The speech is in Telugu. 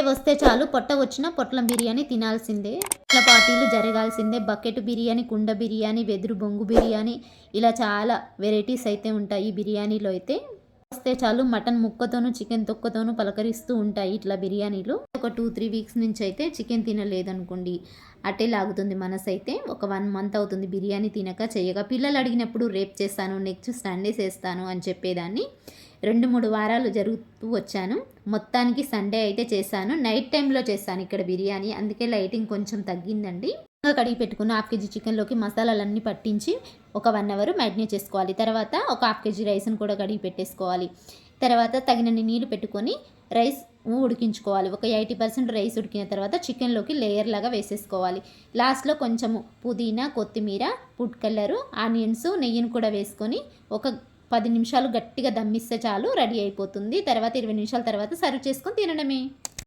వస్తే చాలు, పొట్ట వచ్చిన పొట్లం బిర్యానీ తినాల్సిందే. ఇట్లా పార్టీలు జరగాల్సిందే. బకెట్ బిర్యానీ, కుండ బిర్యానీ, వెదురు బొంగు బిర్యానీ, ఇలా చాలా వెరైటీస్ అయితే ఉంటాయి ఈ బిర్యానీలో అయితే. వస్తే చాలు మటన్ ముక్కతోనూ చికెన్ తొక్కతోనూ పలకరిస్తూ ఉంటాయి ఇట్లా బిర్యానీలు. ఒక 2-3 వీక్స్ నుంచి అయితే చికెన్ తినలేదనుకోండి, అట్టే లాగుతుంది మనసు అయితే. ఒక 1 మంత్ అవుతుంది బిర్యానీ తినక చేయగా. పిల్లలు అడిగినప్పుడు రేపు చేస్తాను, నెక్స్ట్ సండే చేస్తాను అని చెప్పేదాన్ని. 2-3 వారాలు జరుగుతూ వచ్చాను. మొత్తానికి సండే అయితే చేశాను. నైట్ టైంలో చేశాను ఇక్కడ బిర్యానీ, అందుకే లైటింగ్ కొంచెం తగ్గిందండి. కడిగి పెట్టుకున్న 1/2 కేజీ చికెన్లోకి మసాలాలన్నీ పట్టించి ఒక 1 అవర్ మ్యారినేట్ చేసుకోవాలి. తర్వాత ఒక 1/2 కేజీ రైస్ని కూడా కడిగి పెట్టేసుకోవాలి. తర్వాత తగినన్ని నీళ్లు పెట్టుకొని రైస్ ఉడికించుకోవాలి. ఒక 80% రైస్ ఉడికిన తర్వాత చికెన్లోకి లేయర్ లాగా వేసేసుకోవాలి. లాస్ట్లో కొంచెము పుదీనా, కొత్తిమీర, ఫుడ్ కలరు, ఆనియన్స్, నెయ్యిని కూడా వేసుకొని ఒక 10 నిమిషాలు గట్టిగా దమ్మిస్తే చాలు, రెడీ అయిపోతుంది. తర్వాత 20 నిమిషాల తర్వాత సర్వ్ చేసుకొని తినడమే.